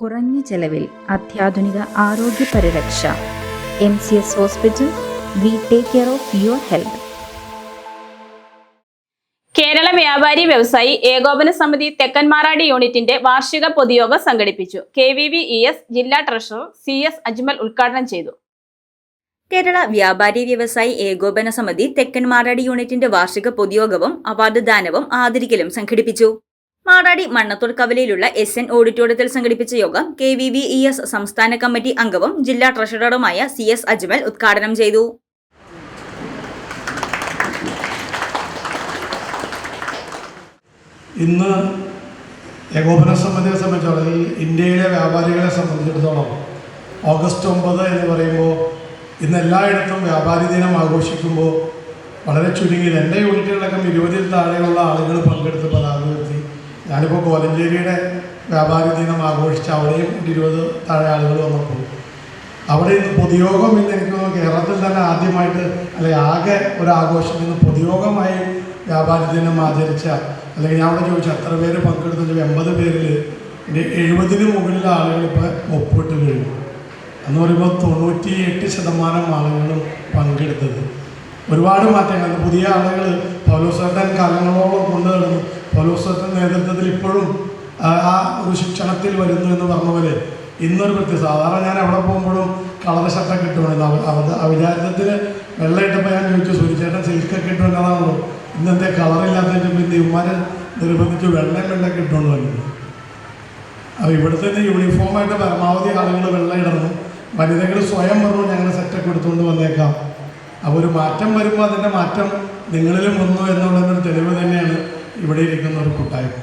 കുറഞ്ഞ ചെലവിൽ അത്യാധുനിക ആരോഗ്യ പരിരക്ഷ. MCS hospital. We take care of your health. Kerala വ്യാപാരി വ്യവസായി ഏകോപന സമിതി തെക്കൻമാറാടി യൂണിറ്റിന്റെ വാർഷിക പൊതുയോഗം സംഘടിപ്പിച്ചു. KVVES ജില്ലാ ട്രഷറർ CS അജ്മൽ ഉദ്ഘാടനം ചെയ്തു. കേരള വ്യാപാരി വ്യവസായി ഏകോപന സമിതി തെക്കൻമാറാടി യൂണിറ്റിന്റെ വാർഷിക പൊതുയോഗവും അവാർഡ് ദാനവും ആദരിക്കലും സംഘടിപ്പിച്ചു. മാറാടി മണ്ണത്തൂർ കവലയിലുള്ള SN ഓഡിറ്റോറിയത്തിൽ സംഘടിപ്പിച്ച യോഗം KVVES സംസ്ഥാന കമ്മിറ്റി അംഗവും ജില്ലാ ട്രഷററുമായ CS അജ്മൽ ഉദ്ഘാടനം ചെയ്തു. ഇന്ന് ഏകോപന സമിതിയെ സംബന്ധിച്ചിടത്തോളം ഇന്ത്യയിലെ വ്യാപാരികളെ സംബന്ധിച്ചിടത്തോളം ഓഗസ്റ്റ് 9 എന്ന് പറയുമ്പോൾ ഇന്ന് എല്ലായിടത്തും വ്യാപാരി ദിനം ആഘോഷിക്കുമ്പോൾ വളരെ ചുരുങ്ങിയത് എൻ്റെ യൂണിറ്റുകളൊക്കെ 20-ൽ താഴെയുള്ള ആളുകൾ പങ്കെടുത്ത് പതാക ഉയർത്തി. ഞാനിപ്പോൾ കോലഞ്ചേരിയുടെ വ്യാപാരി ദിനം ആഘോഷിച്ച് അവിടെയും 20 താഴെ ആളുകൾ വന്നപ്പോൾ അവിടെ ഇന്ന് പൊതുയോഗം ഇന്ന് എനിക്ക് തോന്നുന്നു കേരളത്തിൽ തന്നെ ആദ്യമായിട്ട് അല്ലെങ്കിൽ ആകെ ഒരാഘോഷം ഇന്ന് പൊതുയോഗമായി വ്യാപാരി ദിനം ആചരിച്ച അല്ലെങ്കിൽ ഞാൻ അവിടെ ചോദിച്ചു എത്ര പേര് പങ്കെടുത്തു. 80 പേരിൽ 70-ന് മുകളിൽ ആളുകൾ ഇപ്പോൾ ഒപ്പിട്ട് കഴിഞ്ഞു. എന്ന് പറയുമ്പോൾ 98% ആളുകളും പങ്കെടുത്തത്. ഒരുപാട് മാറ്റങ്ങൾ. പുതിയ ആളുകൾ പൗലോസേട്ടൻ കാലങ്ങളോളം കൊണ്ടുവരുന്നു. പൗലോസേട്ടൻ നേതൃത്വത്തിൽ ഇപ്പോഴും ആ ഒരു ശിക്ഷണത്തിൽ വരുന്നു എന്ന് പറഞ്ഞ പോലെ ഇന്നൊരു സാധാരണ ഞാൻ എവിടെ പോകുമ്പോഴും കളർ ഷർട്ടൊക്കെ ഇട്ടുകൊണ്ടിരുന്നു. അവിചാരിതത്തിന് വെള്ളയിട്ടപ്പോൾ ഞാൻ ചോദിച്ചു സൂര്യചേട്ടൻ സിൽക്കൊക്കെ ഇട്ടുകൊണ്ടതാണല്ലോ, ഇന്നത്തെ കളറില്ലാത്ത പിന്നെ ഇവന്മാരെ നിർബന്ധിച്ച് വെള്ളയൊക്കെ ഇട്ടുകൊണ്ട് വരുന്നു. അപ്പോൾ ഇവിടുത്തെ യൂണിഫോമായിട്ട് പരമാവധി ആളുകൾ വെള്ളം ഇടണം. വനിതകൾ സ്വയം പറഞ്ഞു ഞങ്ങൾ സെറ്റൊക്കെ എടുത്തുകൊണ്ട് വന്നേക്കാം. അപ്പോൾ ഒരു മാറ്റം വരുമ്പോൾ അതിൻ്റെ മാറ്റം നിങ്ങളിലും വന്നു എന്നുള്ളതൊരു തെളിവ് തന്നെയാണ് ഇവിടെ ഇരിക്കുന്ന ഒരു കൂട്ടായ്മ.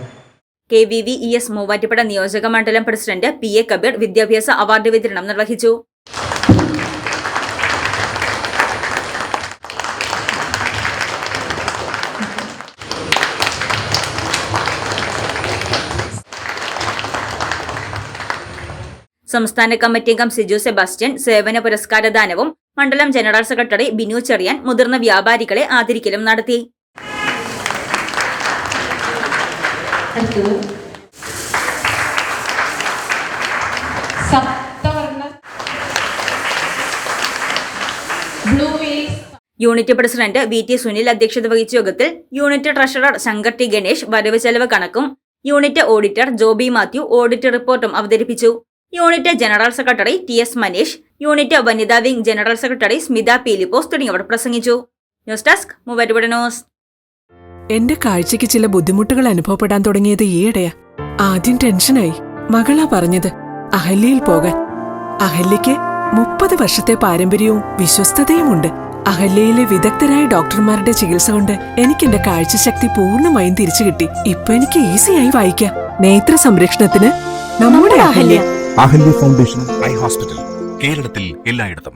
KVVES മൂവാറ്റുപുഴ നിയോജക മണ്ഡലം പ്രസിഡന്റ് PA കബീർ വിദ്യാഭ്യാസ അവാർഡ് വിതരണം നിർവഹിച്ചു. സംസ്ഥാന കമ്മിറ്റി അംഗം സിജു സെബാസ്റ്റ്യൻ സേവന പുരസ്കാര ദാനവും മണ്ഡലം ജനറൽ സെക്രട്ടറി ബിനു ചെറിയാൻ മുതിർന്ന വ്യാപാരികളെ ആദരിക്കലും നടത്തി. യൂണിറ്റ് പ്രസിഡന്റ് VT സുനിൽ അധ്യക്ഷത വഹിച്ച യോഗത്തിൽ unit treasurer Shankar T Ganesh വരവ് ചെലവ് കണക്കും unit auditor Joby Mathew audit റിപ്പോർട്ടും അവതരിപ്പിച്ചു. Unit general secretary TS Manish, unit വനിതാ wing general secretary Smitha Peelipose തുടങ്ങിയവർ പ്രസംഗിച്ചു. News desk Muvattupuzha news. എന്റെ കാഴ്ചയ്ക്ക് ചില ബുദ്ധിമുട്ടുകൾ അനുഭവപ്പെടാൻ തുടങ്ങിയത് ഈയിടെയാ. ആദ്യം ടെൻഷനായി. മകളാ പറഞ്ഞത് അഹല്യയിൽ പോകാൻ. അഹല്യയ്ക്ക് 30 വർഷത്തെ പാരമ്പര്യവും വിശ്വസ്തതയുമുണ്ട്. അഹല്യയിലെ വിദഗ്ധരായ ഡോക്ടർമാരുടെ ചികിത്സ കൊണ്ട് എനിക്ക് എന്റെ കാഴ്ചശക്തി പൂർണ്ണമായും തിരിച്ചു കിട്ടി. ഇപ്പൊ എനിക്ക് ഈസിയായി വായിക്കാം. നേത്ര സംരക്ഷണത്തിന് നമ്മുടെ Ahalya. Ahalya foundation eye hospital കേരളത്തിൽ എല്ലായിടത്തും.